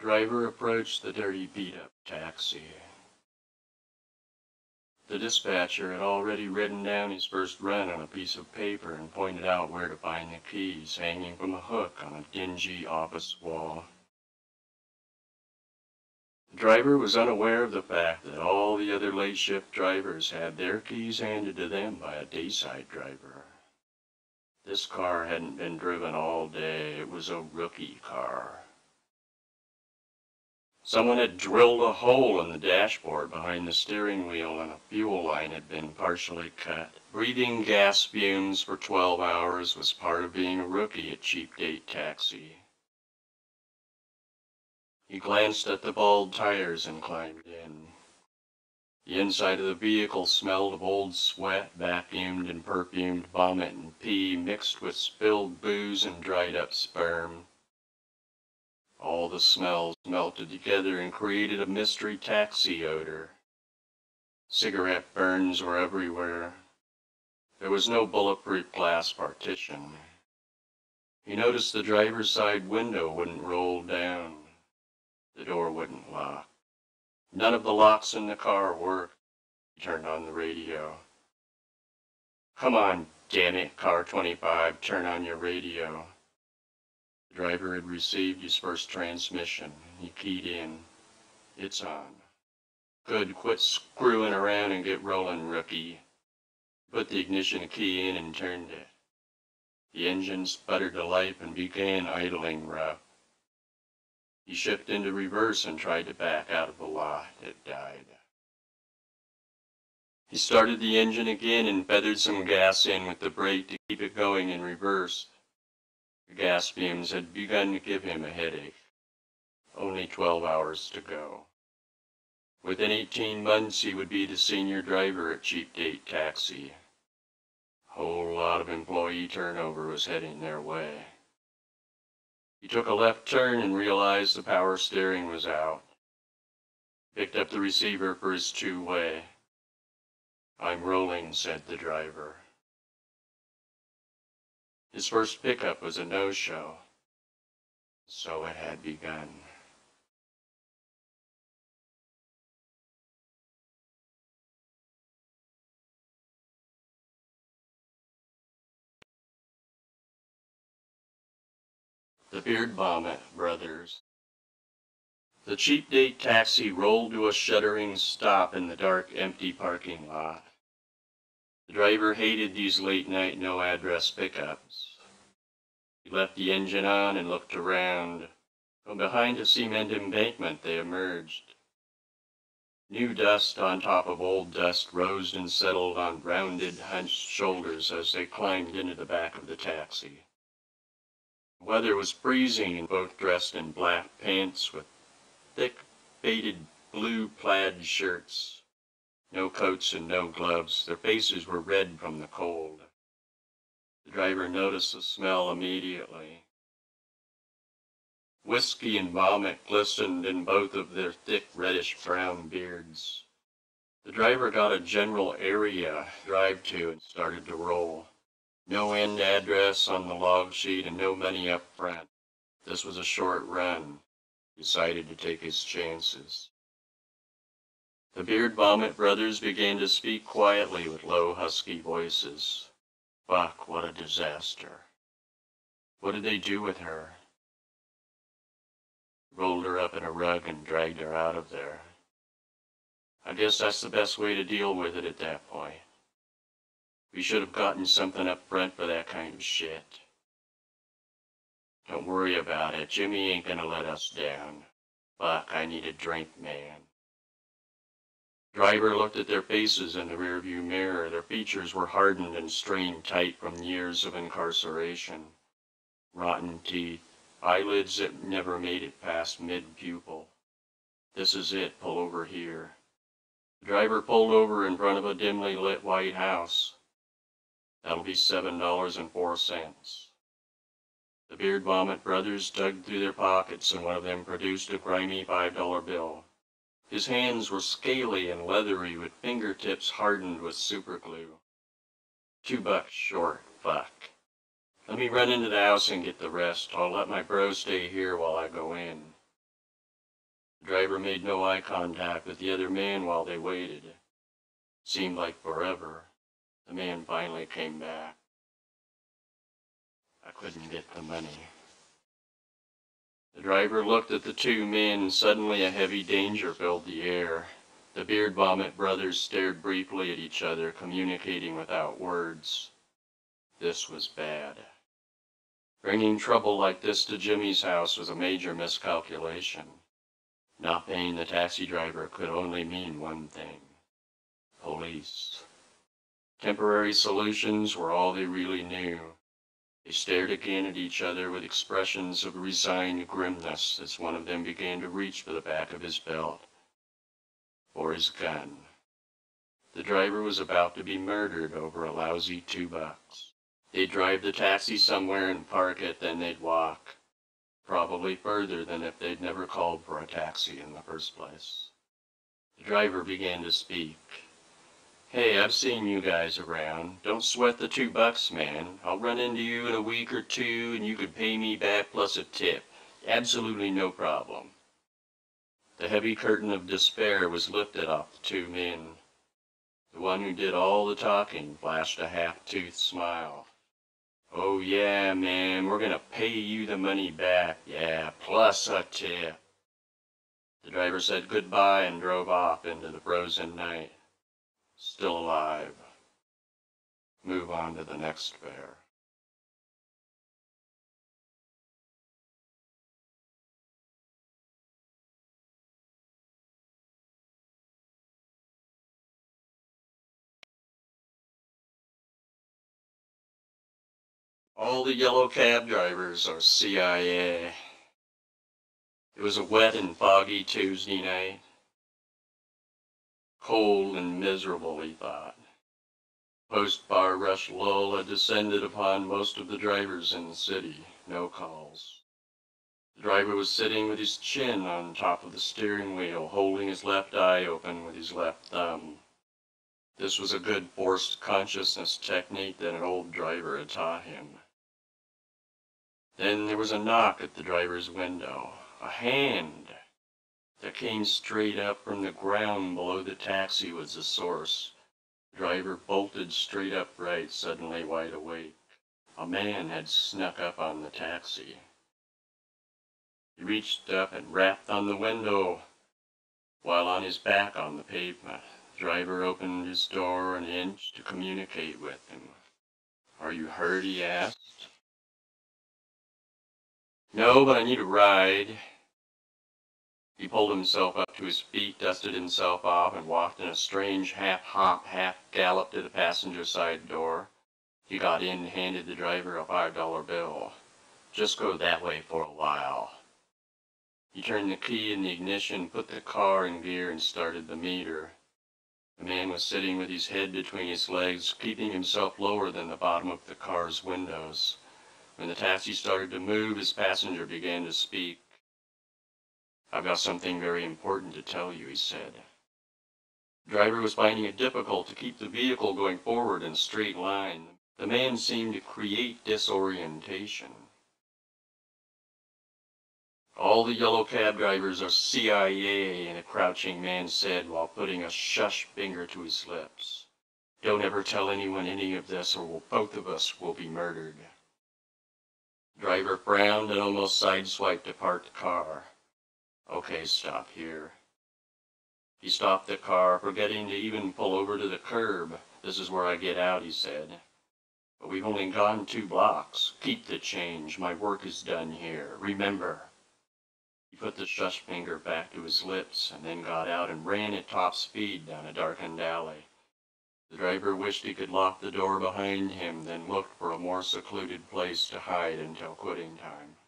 driver approached the dirty beat-up taxi. The dispatcher had already written down his first run on a piece of paper and pointed out where to find the keys hanging from a hook on a dingy office wall. The driver was unaware of the fact that all the other late-shift drivers had their keys handed to them by a dayside driver. This car hadn't been driven all day. It was a rookie car. Someone had drilled a hole in the dashboard behind the steering wheel and a fuel line had been partially cut. Breathing gas fumes for 12 hours was part of being a rookie at Cheap Date Taxi. He glanced at the bald tires and climbed in. The inside of the vehicle smelled of old sweat, vacuumed and perfumed vomit and pee mixed with spilled booze and dried up sperm. All the smells melted together and created a mystery taxi odor. Cigarette burns were everywhere. There was no bulletproof glass partition. He noticed the driver's side window wouldn't roll down. The door wouldn't lock. None of the locks in the car worked. He turned on the radio. "Come on, damn it, car 25, turn on your radio." The driver had received his first transmission. He keyed in. "It's on." "Good, quit screwing around and get rolling, rookie." He put the ignition key in and turned it. The engine sputtered to life and began idling rough. He shifted into reverse and tried to back out of the lot. It died. He started the engine again and feathered some gas in with the brake to keep it going in reverse. The gas fumes had begun to give him a headache. Only 12 hours to go. Within 18 months he would be the senior driver at Cheap Date Taxi. A whole lot of employee turnover was heading their way. He took a left turn and realized the power steering was out. He picked up the receiver for his two-way. "I'm rolling," said the driver. His first pickup was a no-show. So it had begun. The Beard Vomit Brothers. The Cheap Date Taxi rolled to a shuddering stop in the dark, empty parking lot. The driver hated these late-night, no-address pickups. He left the engine on and looked around. From behind a cement embankment they emerged. New dust on top of old dust rose and settled on rounded, hunched shoulders as they climbed into the back of the taxi. The weather was freezing, and both dressed in black pants with thick, faded blue plaid shirts. No coats and no gloves. Their faces were red from the cold. The driver noticed the smell immediately. Whiskey and vomit glistened in both of their thick reddish-brown beards. The driver got a general area drive to and started to roll. No end address on the log sheet and no money up front. This was a short run. He decided to take his chances. The Beard Vomit Brothers began to speak quietly with low, husky voices. Fuck, what a disaster. What did they do with her? Rolled her up in a rug and dragged her out of there. I guess that's the best way to deal with it at that point. We should have gotten something up front for that kind of shit. Don't worry about it. Jimmy ain't gonna let us down. Fuck, I need a drink, man. Driver looked at their faces in the rearview mirror. Their features were hardened and strained tight from years of incarceration. Rotten teeth. Eyelids that never made it past mid-pupil. This is it. Pull over here. The driver pulled over in front of a dimly lit white house. That'll be $7.04. The Beard Vomit Brothers dug through their pockets and one of them produced a grimy $5 bill. His hands were scaly and leathery with fingertips hardened with superglue. $2 short, fuck. Let me run into the house and get the rest. I'll let my bro stay here while I go in. The driver made no eye contact with the other man while they waited. It seemed like forever. The man finally came back. I couldn't get the money. The driver looked at the two men, and suddenly a heavy danger filled the air. The Beard Vomit brothers stared briefly at each other, communicating without words. This was bad. Bringing trouble like this to Jimmy's house was a major miscalculation. Not paying the taxi driver could only mean one thing: police. Temporary solutions were all they really knew. They stared again at each other with expressions of resigned grimness as one of them began to reach for the back of his belt, for his gun. The driver was about to be murdered over a lousy $2. They'd drive the taxi somewhere and park it, then they'd walk. Probably further than if they'd never called for a taxi in the first place. The driver began to speak. "Hey, I've seen you guys around. Don't sweat the $2, man. I'll run into you in a week or two and you could pay me back plus a tip. Absolutely no problem." The heavy curtain of despair was lifted off the two men. The one who did all the talking flashed a half-toothed smile. "Oh yeah, man, we're gonna pay you the money back. Yeah, plus a tip." The driver said goodbye and drove off into the frozen night. Still alive. Move on to the next fare. All the yellow cab drivers are CIA. It was a wet and foggy Tuesday night. Cold and miserable, he thought. Post-bar rush lull had descended upon most of the drivers in the city. No calls. The driver was sitting with his chin on top of the steering wheel, holding his left eye open with his left thumb. This was a good forced consciousness technique that an old driver had taught him. Then there was a knock at the driver's window. A hand that came straight up from the ground below the taxi was the source. The driver bolted straight upright, suddenly wide awake. A man had snuck up on the taxi. He reached up and rapped on the window while on his back on the pavement. The driver opened his door an inch to communicate with him. "Are you hurt?" he asked. "No, but I need a ride." He pulled himself up to his feet, dusted himself off, and walked in a strange half-hop, half-gallop to the passenger side door. He got in and handed the driver a $5 bill. "Just go that way for a while." He turned the key in the ignition, put the car in gear, and started the meter. The man was sitting with his head between his legs, keeping himself lower than the bottom of the car's windows. When the taxi started to move, his passenger began to speak. "I've got something very important to tell you," he said. The driver was finding it difficult to keep the vehicle going forward in a straight line. The man seemed to create disorientation. "All the yellow cab drivers are CIA," the crouching man said while putting a shush finger to his lips. "Don't ever tell anyone any of this or both of us will be murdered." The driver frowned and almost sideswiped a parked car. "Okay, stop here." He stopped the car, forgetting to even pull over to the curb. "This is where I get out," he said. "But we've only gone 2 blocks. Keep the change. My work is done here. Remember." He put the shush finger back to his lips and then got out and ran at top speed down a darkened alley. The driver wished he could lock the door behind him, then looked for a more secluded place to hide until quitting time.